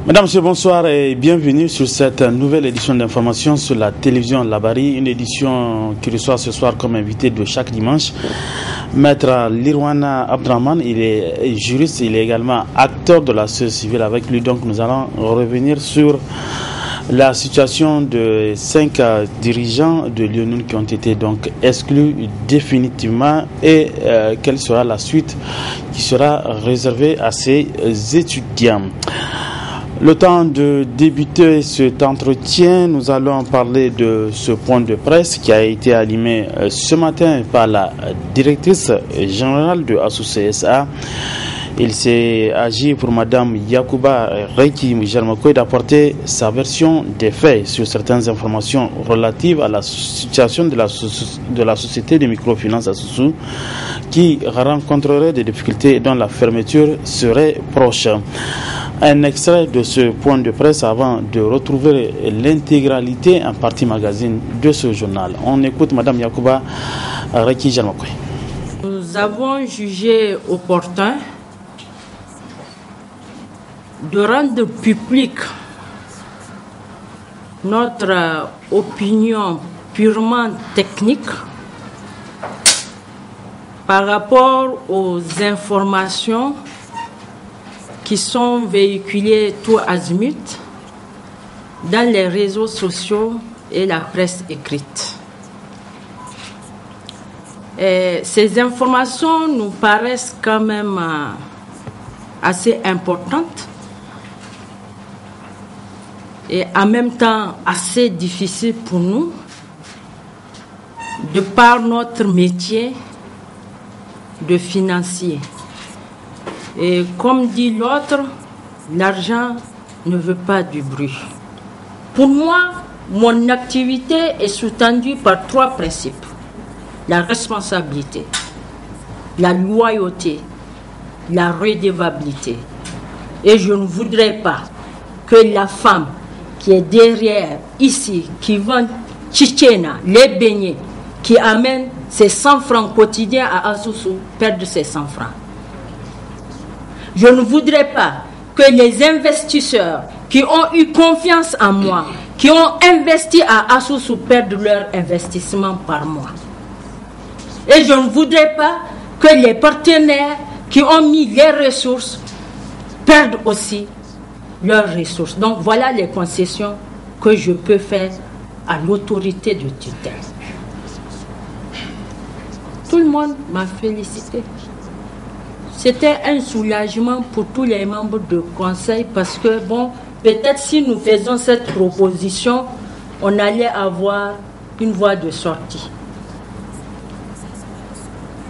Mesdames, Messieurs, bonsoir et bienvenue sur cette nouvelle édition d'information sur la télévision Labari, une édition qui reçoit ce soir comme invité de chaque dimanche Maître Lirwana Abdraman. Il est juriste, il est également acteur de la société civile. Avec lui, donc, nous allons revenir sur la situation de 5 dirigeants de l'UNUN qui ont été donc exclus définitivement et quelle sera la suite qui sera réservée à ces étudiants. Le temps de débuter cet entretien, nous allons parler de ce point de presse qui a été animé ce matin par la directrice générale de ASUSU SA. Il s'est agi pour Madame Yacouba Reiki Jarmakoy d'apporter sa version des faits sur certaines informations relatives à la situation de la société de microfinance ASUSU qui rencontrerait des difficultés dont la fermeture serait proche. Un extrait de ce point de presse avant de retrouver l'intégralité en partie magazine de ce journal. On écoute Madame Yacouba Reiki Jarmakoy. Nous avons jugé opportun de rendre public notre opinion purement technique par rapport aux informations qui sont véhiculées tout azimut dans les réseaux sociaux et la presse écrite. Et ces informations nous paraissent quand même assez importantes et en même temps assez difficiles pour nous de par notre métier de financier. Et comme dit l'autre, l'argent ne veut pas du bruit. Pour moi, mon activité est sous-tendue par 3 principes. La responsabilité, la loyauté, la redevabilité. Et je ne voudrais pas que la femme qui est derrière ici, qui vend tchétchéna, les beignets, qui amène ses 100 francs quotidiens à ASUSU, perde ses 100 francs. Je ne voudrais pas que les investisseurs qui ont eu confiance en moi, qui ont investi à ASUSU, perdent leur investissement par mois. Et je ne voudrais pas que les partenaires qui ont mis les ressources perdent aussi leurs ressources. Donc voilà les concessions que je peux faire à l'autorité de tutelle. Tout le monde m'a félicité. C'était un soulagement pour tous les membres du conseil parce que, bon, peut-être si nous faisons cette proposition, on allait avoir une voie de sortie.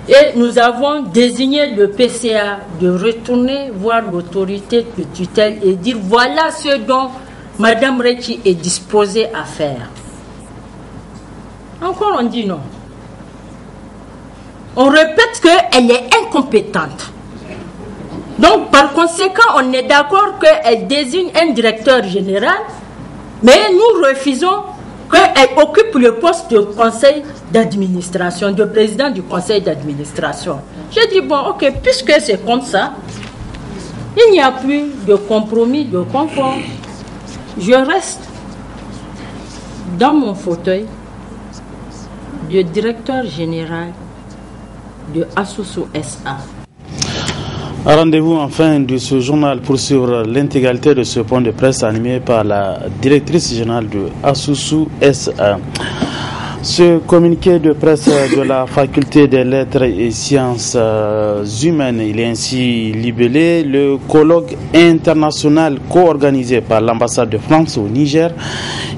Et nous avons désigné le PCA de retourner voir l'autorité de tutelle et dire voilà ce dont Mme Reiki est disposée à faire. Encore on dit non. On répète qu'elle est incompétente. Donc, par conséquent, on est d'accord qu'elle désigne un directeur général, mais nous refusons qu'elle occupe le poste de conseil d'administration, de président du conseil d'administration. J'ai dit, bon, ok, puisque c'est comme ça, il n'y a plus de compromis, de confort. Je reste dans mon fauteuil de directeur général de ASUSU SA. Rendez-vous en fin de ce journal pour suivre l'intégralité de ce point de presse animé par la directrice générale de ASUSU SA. Ce communiqué de presse de la faculté des lettres et sciences humaines, il est ainsi libellé le colloque international co-organisé par l'ambassade de France au Niger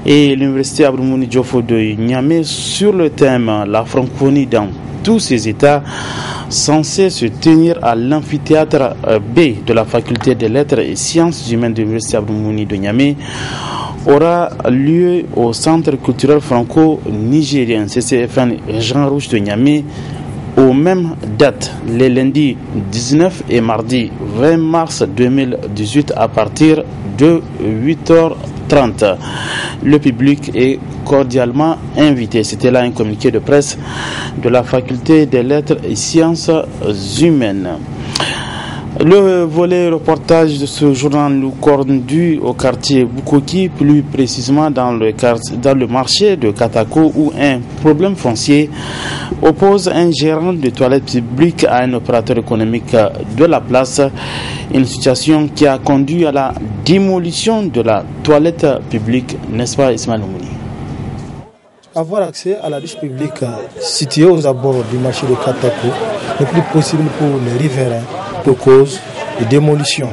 et l'université Abdoumouni Diofo de Niamey sur le thème la francophonie dans tous ces États censés se tenir à l'amphithéâtre B de la faculté des lettres et sciences humaines de l'université Abdoumouni de Niamey aura lieu au centre culturel franco-nigérien CCFN Jean Rouge de Niamey aux mêmes dates, les lundis 19 et mardi 20 mars 2018 à partir de 8h30. Le public est cordialement invité. C'était là un communiqué de presse de la faculté des lettres et sciences humaines. Le volet reportage de ce journal nous conduit au quartier Bukoki, plus précisément dans le marché de Katako, où un problème foncier oppose un gérant de toilettes publiques à un opérateur économique de la place. Une situation qui a conduit à la démolition de la toilette publique, n'est-ce pas Ismaël Oumouni? Avoir accès à la douche publique située aux abords du marché de Katako n'est plus possible pour les riverains pour cause de démolition.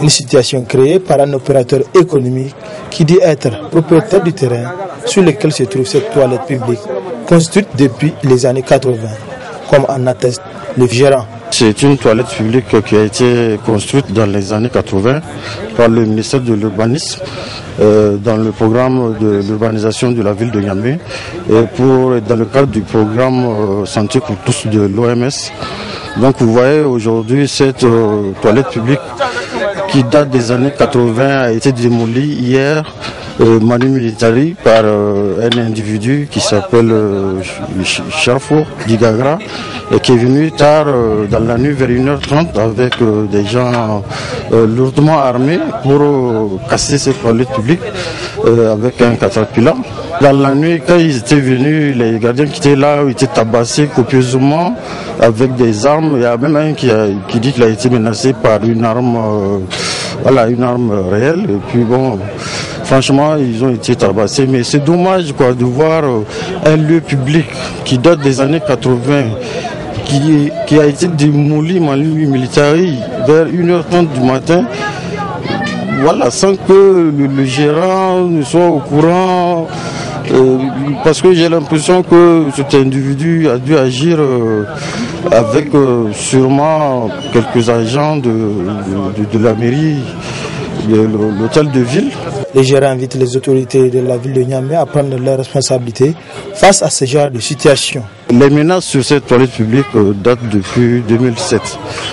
Une situation créée par un opérateur économique qui dit être propriétaire du terrain sur lequel se trouve cette toilette publique, construite depuis les années 80, comme en atteste le gérant. C'est une toilette publique qui a été construite dans les années 80 par le ministère de l'Urbanisme dans le programme de l'urbanisation de la ville de Niamey et dans le cadre du programme Santé pour tous de l'OMS. Donc vous voyez aujourd'hui cette toilette publique qui date des années 80 a été démolie hier manu militari par un individu qui s'appelle Charfour Digagra et qui est venu tard dans la nuit vers 1h30 avec des gens lourdement armés pour casser cette toilette publique avec un caterpillar. Dans la nuit, quand ils étaient venus, les gardiens qui étaient là étaient tabassés copieusement avec des armes. Il y a même un qui dit qu'il a été menacé par une arme, une arme réelle. Et puis bon, franchement, ils ont été tabassés. Mais c'est dommage de voir un lieu public qui date des années 80, qui a été démoli en ligne militaire vers 1h30 du matin. Sans que le gérant ne soit au courant. Parce que j'ai l'impression que cet individu a dû agir avec sûrement quelques agents de la mairie, de l'hôtel de ville. Les gérants invitent les autorités de la ville de Niamey à prendre leurs responsabilités face à ce genre de situation. Les menaces sur cette toilette publique datent depuis 2007.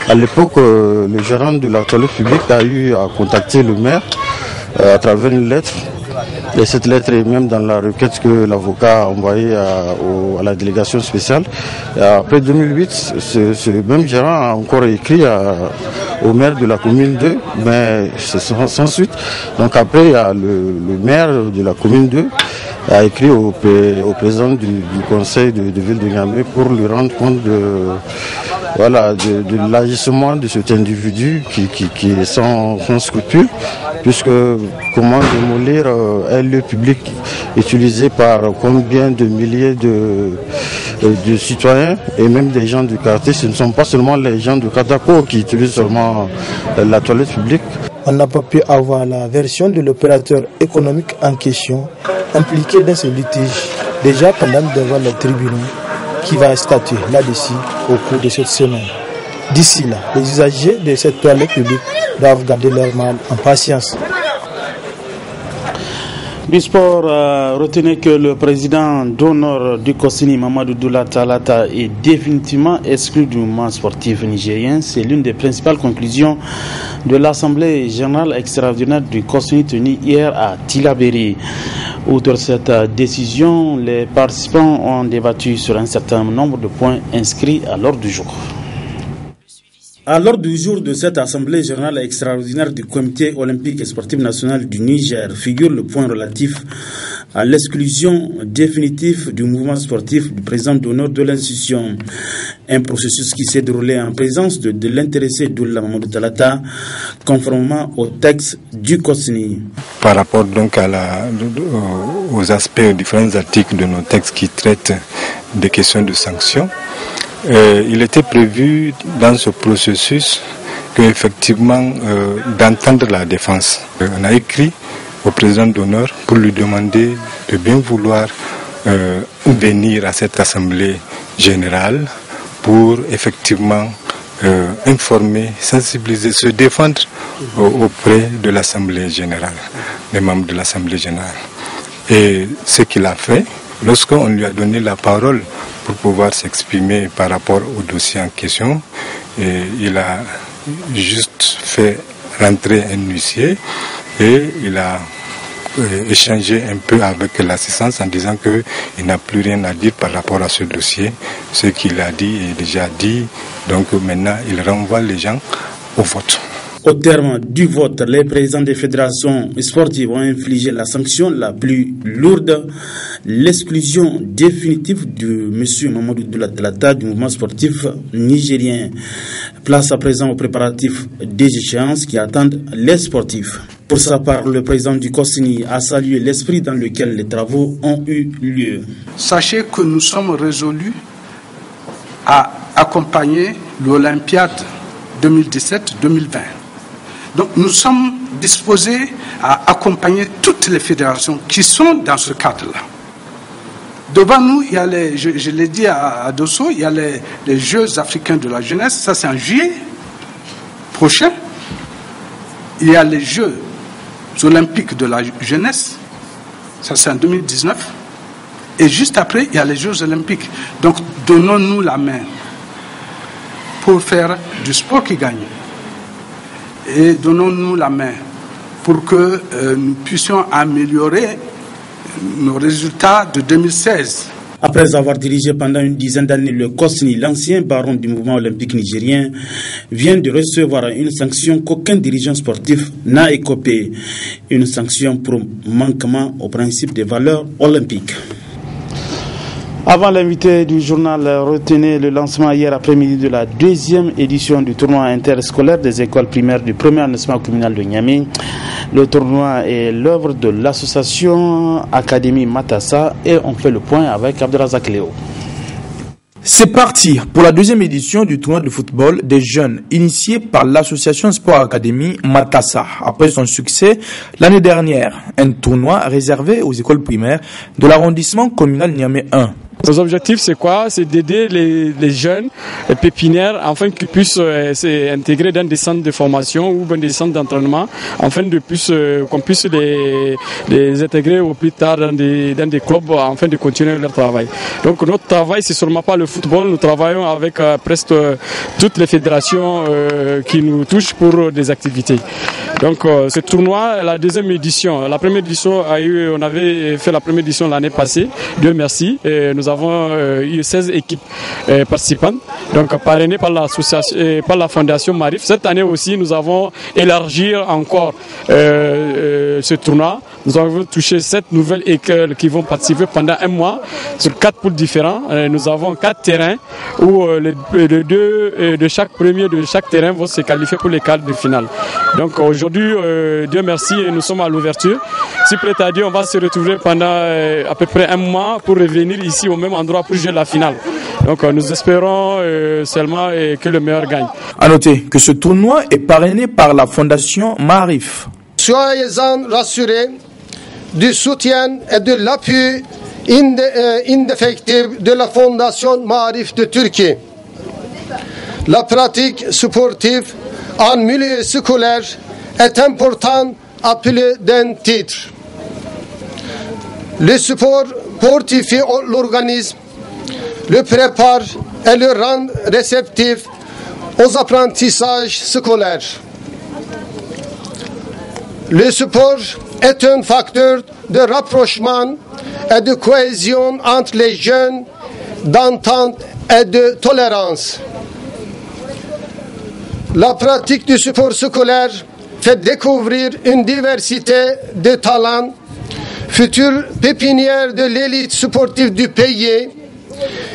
À l'époque, le gérant de la toilette publique a eu à contacter le maire à travers une lettre. Et cette lettre est même dans la requête que l'avocat a envoyée à la délégation spéciale. Et après 2008, ce même gérant a encore écrit au maire de la commune 2, mais c'est sans suite. Donc après, il y a le maire de la commune 2 a écrit au président du conseil de ville de Niamey pour lui rendre compte de l'agissement de cet individu qui est sans scrupule, puisque comment démolir un lieu public utilisé par combien de milliers de citoyens et même des gens du quartier. Ce ne sont pas seulement les gens de Katako qui utilisent seulement la toilette publique. On n'a pas pu avoir la version de l'opérateur économique en question impliqué dans ce litige déjà pendant devant les tribunaux qui va statuer là-dessus au cours de cette semaine. D'ici là, les usagers de cette toilette publique doivent garder leur mal en patience. Du sport, retenez que le président d'honneur du COSNI, Mamadou Doula Talata, est définitivement exclu du mouvement sportif nigérien. C'est l'une des principales conclusions de l'Assemblée générale extraordinaire du COSNI tenue hier à Tillabéri. Outre cette décision, les participants ont débattu sur un certain nombre de points inscrits à l'ordre du jour. À l'ordre du jour de cette Assemblée générale extraordinaire du Comité olympique et sportif national du Niger figure le point relatif à l'exclusion définitive du mouvement sportif du président d'honneur de l'institution. Un processus qui s'est déroulé en présence de l'intéressé Doula Mamadou Talata, conformément au texte du COSNI. Par rapport donc aux aspects, aux différents articles de nos textes qui traitent des questions de sanctions, il était prévu dans ce processus qu'effectivement d'entendre la défense. On a écrit au président d'honneur pour lui demander de bien vouloir venir à cette assemblée générale pour effectivement informer, sensibiliser, se défendre auprès de l'assemblée générale, des membres de l'assemblée générale. Et ce qu'il a fait, lorsqu'on lui a donné la parole pour pouvoir s'exprimer par rapport au dossier en question, et il a juste fait rentrer un huissier et il a échangé un peu avec l'assistance en disant qu'il n'a plus rien à dire par rapport à ce dossier. Ce qu'il a dit est déjà dit. Donc maintenant, il renvoie les gens au vote. Au terme du vote, les présidents des fédérations sportives ont infligé la sanction la plus lourde, l'exclusion définitive de M. Mamadou Doulatlata du mouvement sportif nigérien. Place à présent aux préparatifs des échéances qui attendent les sportifs. Pour sa part, le président du COSNI a salué l'esprit dans lequel les travaux ont eu lieu. Sachez que nous sommes résolus à accompagner l'Olympiade 2017-2020. Donc nous sommes disposés à accompagner toutes les fédérations qui sont dans ce cadre-là. Devant nous, il y a je l'ai dit à Dosso, il y a les Jeux africains de la jeunesse, ça c'est en juillet prochain. Il y a les Jeux olympiques de la jeunesse, ça c'est en 2019. Et juste après, il y a les Jeux olympiques. Donc donnons-nous la main pour faire du sport qui gagne. Et donnons-nous la main pour que nous puissions améliorer nos résultats de 2016. Après avoir dirigé pendant une dizaine d'années le COSNI, l'ancien baron du mouvement olympique nigérien vient de recevoir une sanction qu'aucun dirigeant sportif n'a écopé. Une sanction pour manquement au principe des valeurs olympiques. Avant l'invité du journal, retenez le lancement hier après-midi de la deuxième édition du tournoi interscolaire des écoles primaires du premier arrondissement communal de Niamey. Le tournoi est l'œuvre de l'association Académie Matassa et on fait le point avec Abdelrazak Léo. C'est parti pour la deuxième édition du tournoi de football des jeunes initié par l'association Sport Académie Matassa après son succès l'année dernière. Un tournoi réservé aux écoles primaires de l'arrondissement communal Niamey 1. Nos objectifs, c'est quoi? C'est d'aider les jeunes les pépinières afin qu'ils puissent s'intégrer dans des centres de formation ou dans des centres d'entraînement, afin de qu'on puisse les intégrer au plus tard dans des clubs afin de continuer leur travail. Donc notre travail, c'est seulement pas le football, nous travaillons avec presque toutes les fédérations qui nous touchent pour des activités. Donc ce tournoi, la deuxième édition, la première édition on avait fait la première édition l'année passée, Dieu merci, et nous avons eu 16 équipes participantes, donc parrainées par l'association, par la fondation Marif. Cette année aussi, nous avons élargi encore ce tournoi. Nous avons touché 7 nouvelles écoles qui vont participer pendant un mois sur 4 poules différents. Nous avons 4 terrains où les deux de chaque premier de chaque terrain vont se qualifier pour les quarts de finale. Donc aujourd'hui, Dieu merci, nous sommes à l'ouverture. Si prêt à Dieu, on va se retrouver pendant à peu près un mois pour revenir ici au même endroit pour jouer la finale. Donc nous espérons seulement que le meilleur gagne. À noter que ce tournoi est parrainé par la fondation Marif. Soyez-en rassurés du soutien et de l'appui indéfectible de la fondation Marif de Turquie. La pratique sportive en milieu scolaire est importante à plus d'un titre. Le sport fortifie l'organisme, le prépare et le rend réceptif aux apprentissages scolaires. Le sport est un facteur de rapprochement et de cohésion entre les jeunes, d'entente et de tolérance. La pratique du sport scolaire fait découvrir une diversité de talents, futures pépinières de l'élite sportive du pays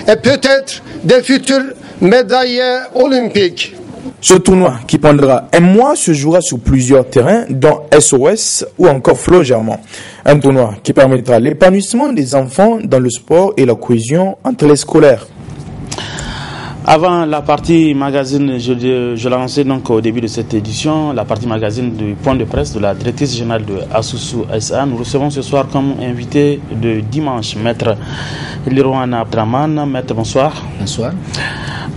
et peut-être des futurs médaillés olympiques. Ce tournoi, qui prendra un mois, se jouera sur plusieurs terrains, dont SOS ou encore Flo Germain. Un tournoi qui permettra l'épanouissement des enfants dans le sport et la cohésion entre les scolaires. Avant la partie magazine, je l'annonçais donc au début de cette édition, la partie magazine du point de presse de la directrice générale de Asusu SA. Nous recevons ce soir comme invité de dimanche Maître Lirouane Abdraman. Maître, bonsoir. Bonsoir.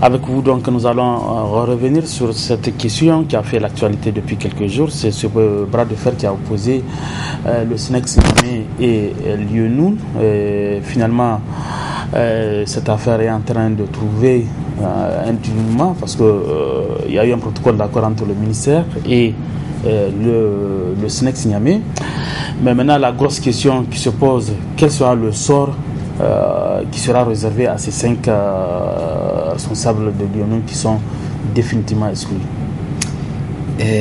Avec vous, donc, nous allons revenir sur cette question qui a fait l'actualité depuis quelques jours. C'est ce bras de fer qui a opposé le SNEX et l'UNUN. Finalement, cette affaire est en train de trouver un dénouement parce qu'il y a eu un protocole d'accord entre le ministère et le SNEX Niamey. Mais maintenant, la grosse question qui se pose, quel sera le sort qui sera réservé à ces 5 responsables de l'Union qui sont définitivement exclus?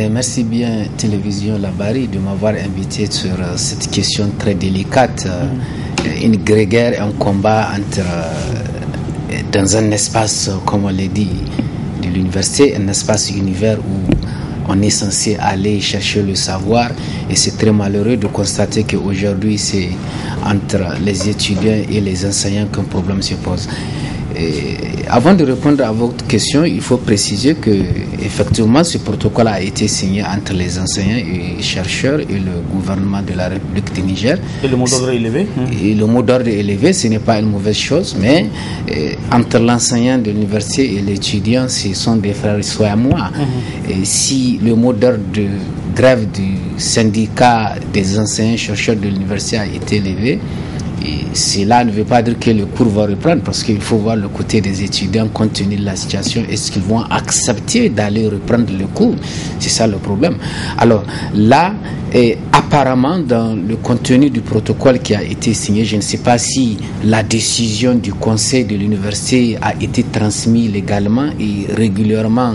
Merci bien Télévision Labari de m'avoir invité sur cette question très délicate, une guerre, un combat dans un espace, comme on l'a dit, de l'université, un espace univers où on est censé aller chercher le savoir, et c'est très malheureux de constater qu'aujourd'hui c'est entre les étudiants et les enseignants qu'un problème se pose. Et avant de répondre à votre question, il faut préciser que effectivement ce protocole a été signé entre les enseignants et chercheurs et le gouvernement de la République du Niger. Et le mot d'ordre est élevé. Et le mot d'ordre est élevé, ce n'est pas une mauvaise chose, mais entre l'enseignant de l'université et l'étudiant, ce sont des frères, soit à moi. Et si le mot d'ordre de grève du syndicat des enseignants chercheurs de l'université a été élevé, et cela ne veut pas dire que le cours va reprendre, parce qu'il faut voir le côté des étudiants compte tenu de la situation. Est-ce qu'ils vont accepter d'aller reprendre le cours? C'est ça le problème. Alors là, apparemment dans le contenu du protocole qui a été signé, je ne sais pas si la décision du conseil de l'université a été transmise légalement et régulièrement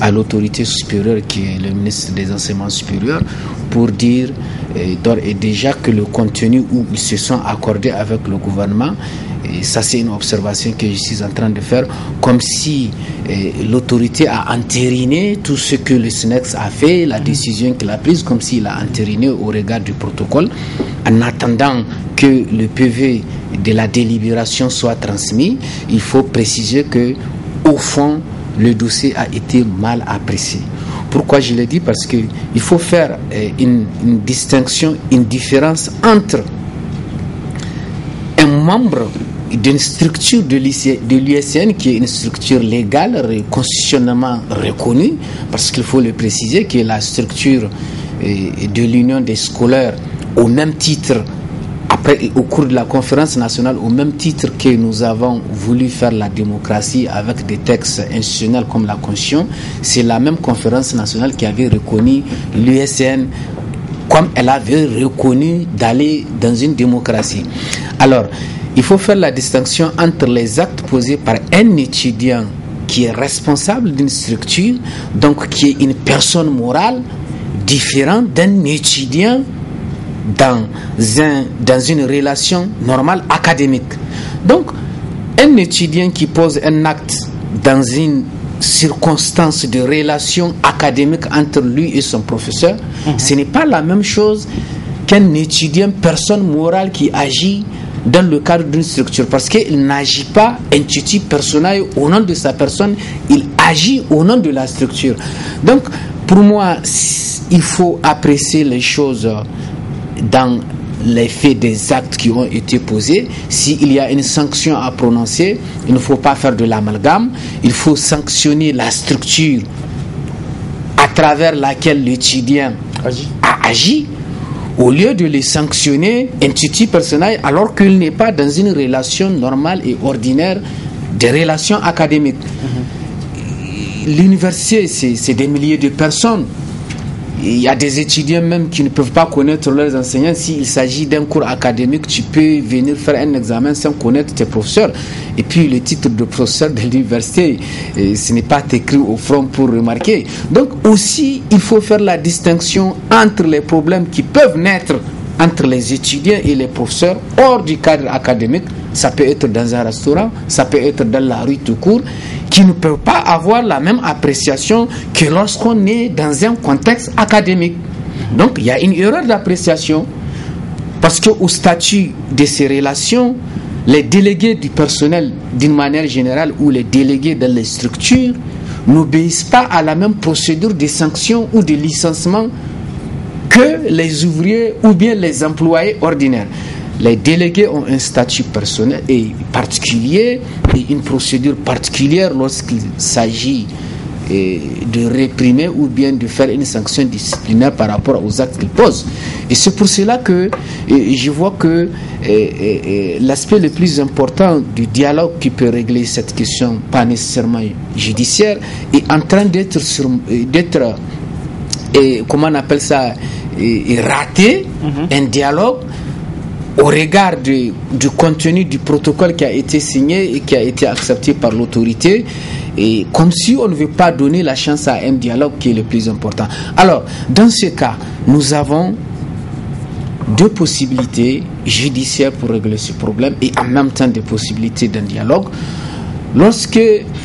à l'autorité supérieure qui est le ministre des enseignements supérieurs, pour dire d'ores et déjà que le contenu où ils se sont accordés avec le gouvernement, et ça c'est une observation que je suis en train de faire, comme si l'autorité a entériné tout ce que le SNEX a fait, la décision qu'il a prise, comme s'il a entériné au regard du protocole, en attendant que le PV de la délibération soit transmis. Il faut préciser que au fond le dossier a été mal apprécié. Pourquoi je le dis? Parce qu'il faut faire une distinction, une différence entre un membre d'une structure de l'USN qui est une structure légale, constitutionnellement reconnue, parce qu'il faut le préciser que la structure de l'Union des scolaires, au même titre, au cours de la conférence nationale, au même titre que nous avons voulu faire la démocratie avec des textes institutionnels comme la Constitution, c'est la même conférence nationale qui avait reconnu l'USN comme elle avait reconnu d'aller dans une démocratie. Alors, il faut faire la distinction entre les actes posés par un étudiant qui est responsable d'une structure, donc qui est une personne morale, différente d'un étudiant dans une relation normale académique. Donc, un étudiant qui pose un acte dans une circonstance de relation académique entre lui et son professeur, ce n'est pas la même chose qu'un étudiant, personne morale qui agit dans le cadre d'une structure, parce qu'il n'agit pas intitut personnel au nom de sa personne, il agit au nom de la structure. Donc, pour moi, il faut apprécier les choses dans les faits des actes qui ont été posés. S'il y a une sanction à prononcer, il ne faut pas faire de l'amalgame. Il faut sanctionner la structure à travers laquelle l'étudiant a agi, au lieu de les sanctionner intitut personnel alors qu'il n'est pas dans une relation normale et ordinaire des relations académiques. L'université, c'est des milliers de personnes. Il y a des étudiants même qui ne peuvent pas connaître leurs enseignants. S'il s'agit d'un cours académique, tu peux venir faire un examen sans connaître tes professeurs. Et puis le titre de professeur de l'université, ce n'est pas écrit au front pour remarquer. Donc aussi, il faut faire la distinction entre les problèmes qui peuvent naître entre les étudiants et les professeurs hors du cadre académique. Ça peut être dans un restaurant, ça peut être dans la rue tout court, qui ne peuvent pas avoir la même appréciation que lorsqu'on est dans un contexte académique. Donc il y a une erreur d'appréciation, parce qu'au statut de ces relations, les délégués du personnel d'une manière générale ou les délégués dans les structures n'obéissent pas à la même procédure de sanction ou de licenciement que les ouvriers ou bien les employés ordinaires. Les délégués ont un statut personnel et particulier et une procédure particulière lorsqu'il s'agit de réprimer ou bien de faire une sanction disciplinaire par rapport aux actes qu'ils posent. Et c'est pour cela que je vois que l'aspect le plus important du dialogue qui peut régler cette question, pas nécessairement judiciaire, est en train d'être comment on appelle ça, raté un dialogue au regard du contenu du protocole qui a été signé et qui a été accepté par l'autorité, et comme si on ne veut pas donner la chance à un dialogue qui est le plus important. Alors, dans ce cas, nous avons deux possibilités judiciaires pour régler ce problème et en même temps des possibilités d'un dialogue. Lorsque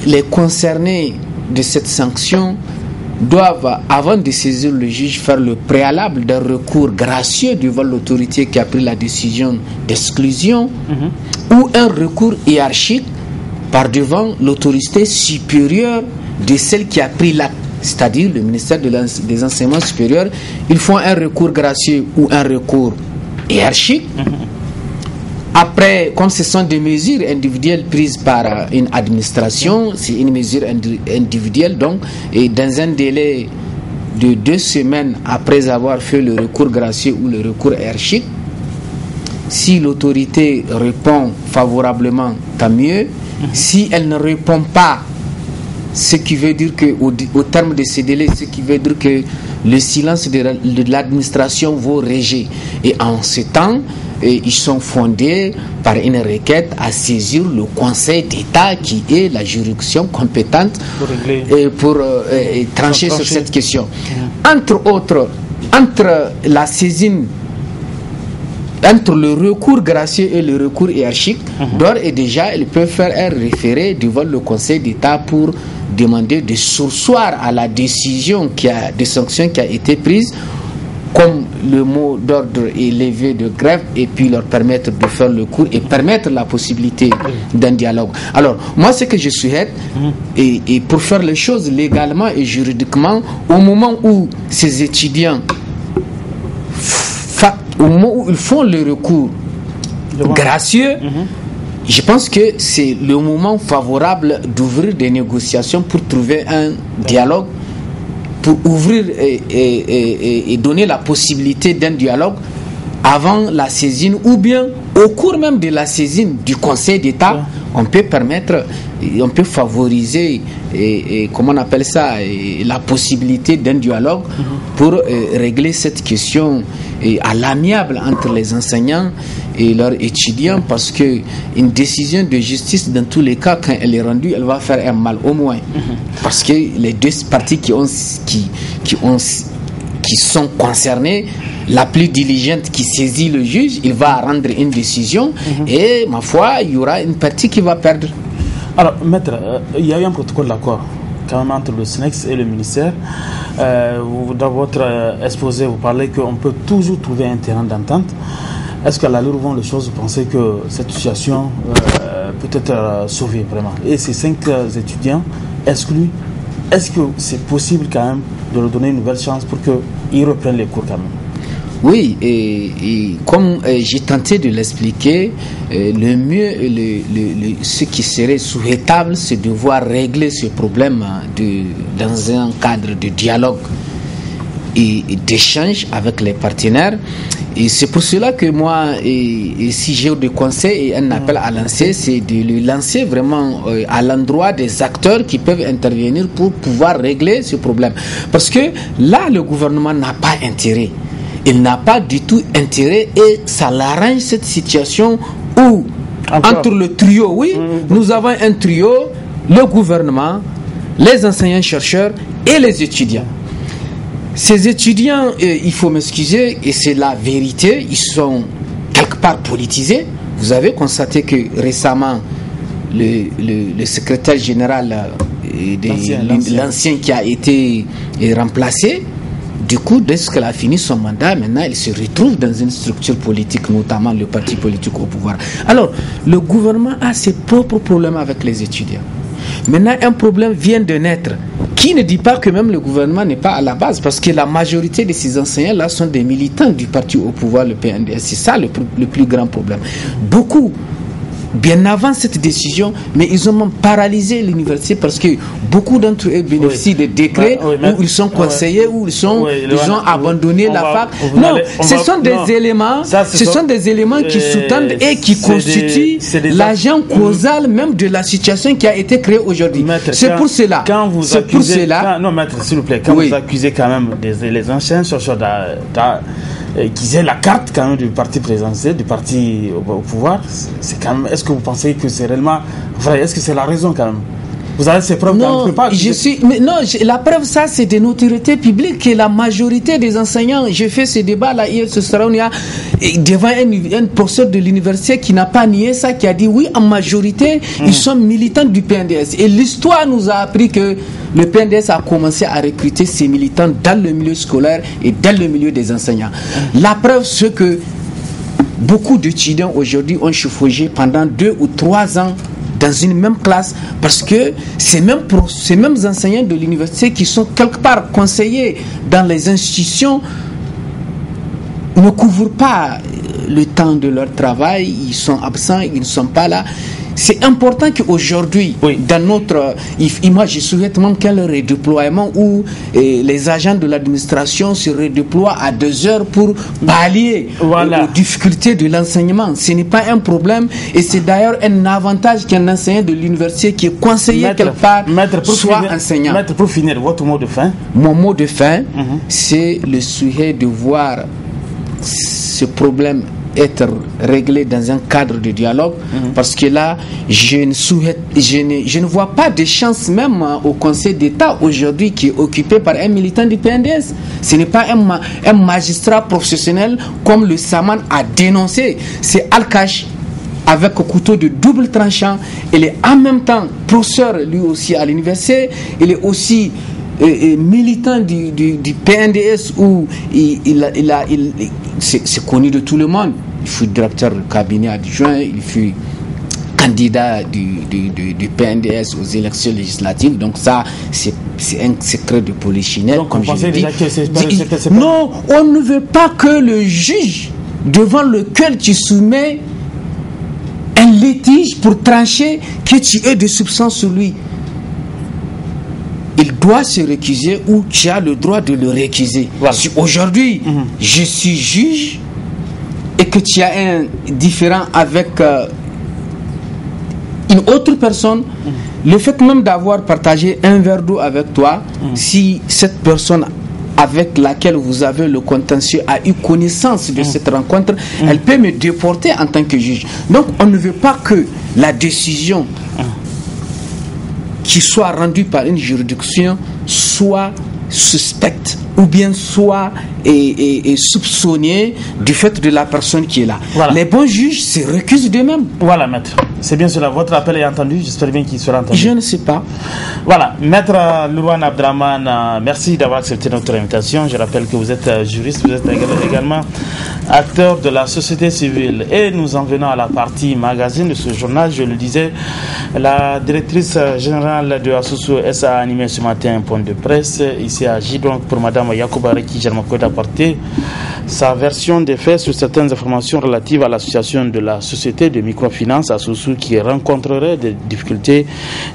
les concernés de cette sanction doivent, avant de saisir le juge, faire le préalable d'un recours gracieux devant l'autorité qui a pris la décision d'exclusion ou un recours hiérarchique par devant l'autorité supérieure de celle qui a pris l'acte, c'est-à-dire le ministère des enseignements supérieurs. Ils font un recours gracieux ou un recours hiérarchique. Après, comme ce sont des mesures individuelles prises par une administration, c'est une mesure individuelle, donc, et dans un délai de 2 semaines après avoir fait le recours gracieux ou le recours hiérarchique, si l'autorité répond favorablement, tant mieux. Si elle ne répond pas, ce qui veut dire qu'au terme de ces délais, ce qui veut dire que le silence de l'administration vaut rejet. Et en ce temps, ils sont fondés par une requête à saisir le Conseil d'État qui est la juridiction compétente pour trancher sur cette question. Entre autres, entre la saisine, entre le recours gracieux et le recours hiérarchique, d'ores et déjà, ils peuvent faire un référé devant le Conseil d'État pour demander de surseoir à la décision de sanction qui a été prise, comme le mot d'ordre est levé de grève, et puis leur permettre de faire le cours et permettre la possibilité d'un dialogue. Alors, moi, ce que je souhaite, et pour faire les choses légalement et juridiquement, au moment où ces étudiants, au moment où ils font le recours gracieux, je pense que c'est le moment favorable d'ouvrir des négociations pour trouver un dialogue, pour ouvrir et donner la possibilité d'un dialogue avant la saisine, ou bien au cours même de la saisine du Conseil d'État. On peut permettre, on peut favoriser, comment on appelle ça, la possibilité d'un dialogue pour régler cette question à l'amiable entre les enseignants et leurs étudiants, parce que une décision de justice, dans tous les cas, quand elle est rendue, elle va faire un mal au moins, parce que les deux parties qui sont concernées, la plus diligente qui saisit le juge, il va rendre une décision, et ma foi, il y aura une partie qui va perdre. Alors, maître, il y a eu un protocole d'accord quand même entre le SNEX et le ministère. Dans votre exposé, vous parlez qu'on peut toujours trouver un terrain d'entente. Est-ce qu'à l'allure où vont les choses, vous pensez que cette situation peut être sauvée vraiment? Et ces 5 étudiants exclus, est-ce que c'est possible quand même de leur donner une nouvelle chance pour qu'ils reprennent les cours quand même? Oui, et comme j'ai tenté de l'expliquer, le mieux, ce qui serait souhaitable, c'est de voir régler ce problème dans un cadre de dialogue et d'échange avec les partenaires. Et c'est pour cela que moi, si j'ai des conseils et un appel à lancer, c'est de le lancer vraiment à l'endroit des acteurs qui peuvent intervenir pour pouvoir régler ce problème. Parce que là, le gouvernement n'a pas intérêt. Il n'a pas du tout intérêt, et ça l'arrange cette situation où, entre le trio, nous avons un trio, le gouvernement, les enseignants-chercheurs et les étudiants. Ces étudiants, il faut m'excuser, et c'est la vérité, ils sont quelque part politisés. Vous avez constaté que récemment, le secrétaire général, l'ancien qui a été remplacé, du coup, dès qu'il a fini son mandat, maintenant il se retrouve dans une structure politique, notamment le parti politique au pouvoir. Alors, le gouvernement a ses propres problèmes avec les étudiants. Maintenant, un problème vient de naître, qui ne dit pas que même le gouvernement n'est pas à la base, parce que la majorité de ces enseignants-là sont des militants du parti au pouvoir, le PNDS. C'est ça le plus grand problème. Beaucoup bien avant cette décision, mais ils ont même paralysé l'université parce que beaucoup d'entre eux bénéficient de décrets où ils sont conseillers, où ils ont abandonné la fac. Non, ce sont des éléments qui sous-tendent et qui constituent l'agent causal même de la situation qui a été créée aujourd'hui. C'est pour cela. Non, maître, s'il vous plaît, quand vous accusez quand même les anciens chercheurs qu'ils aient la carte quand même du parti présidentiel, du parti au pouvoir, c'est quand même. Est-ce que vous pensez que c'est réellement vrai? Est-ce que c'est la raison quand même? Vous avez ces preuves? Non, la preuve, ça, c'est de notoriété publique que la majorité des enseignants, j'ai fait ce débat là hier, ce soir, devant un professeur de l'université qui n'a pas nié ça, qui a dit oui, en majorité, ils sont militants du PNDS. Et l'histoire nous a appris que le PNDS a commencé à recruter ses militants dans le milieu scolaire et dans le milieu des enseignants. La preuve, c'est que beaucoup d'étudiants aujourd'hui ont chevauché pendant 2 ou 3 ans dans une même classe, parce que ces mêmes enseignants de l'université qui sont quelque part conseillers dans les institutions ne couvrent pas le temps de leur travail, ils sont absents, ils ne sont pas là. C'est important qu'aujourd'hui, dans notre... Moi, je souhaite même qu'il y ait un redéploiement où les agents de l'administration se redéploient à 2 heures pour pallier aux difficultés de l'enseignement. Ce n'est pas un problème et c'est d'ailleurs un avantage qu'un enseignant de l'université qui est conseiller quelque part soit enseignant. Maître, pour finir, votre mot de fin? Mon mot de fin, c'est le souhait de voir ce problème être réglé dans un cadre de dialogue, parce que là, je ne vois pas de chance même au Conseil d'État aujourd'hui qui est occupé par un militant du PNDS. Ce n'est pas un magistrat professionnel comme le Saman a dénoncé. C'est Al-Kash avec un couteau de double tranchant. Il est en même temps professeur lui aussi à l'université. Il est aussi militant du PNDS où c'est connu de tout le monde. Il fut directeur du cabinet adjoint, il fut candidat du PNDS aux élections législatives. Donc ça, c'est un secret de polichinelle. Donc comme on pensait déjà que c'est non, on ne veut pas que le juge devant lequel tu soumets un litige pour trancher que tu aies des soupçons sur lui. Il doit se récuser ou tu as le droit de le récuser. Voilà. Si aujourd'hui, je suis juge et que tu as un différend avec une autre personne, le fait même d'avoir partagé un verre d'eau avec toi, si cette personne avec laquelle vous avez le contentieux a eu connaissance de cette rencontre, elle peut me déporter en tant que juge. Donc on ne veut pas que la décision qui soit rendue par une juridiction soit suspecte ou bien soit soupçonnée du fait de la personne qui est là. Voilà. Les bons juges se recusent d'eux-mêmes. Voilà, maître. C'est bien cela. Votre appel est entendu. J'espère bien qu'il sera entendu. Je ne sais pas. Voilà. Maître Lourouane Abdraman, merci d'avoir accepté notre invitation. Je rappelle que vous êtes juriste, vous êtes également acteur de la société civile. Et nous en venons à la partie magazine de ce journal. Je le disais, la directrice générale de Asusu SA a animé ce matin un point de presse. Il s'agit donc pour Mme Yacouba Reki Germakoy d'apporter sa version des faits sur certaines informations relatives à l'association de la société de microfinance Asusu qui rencontrerait des difficultés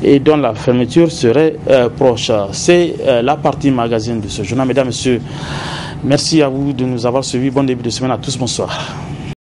et dont la fermeture serait proche. C'est la partie magazine de ce journal. Mesdames, Messieurs, merci à vous de nous avoir suivis. Bon début de semaine à tous. Bonsoir.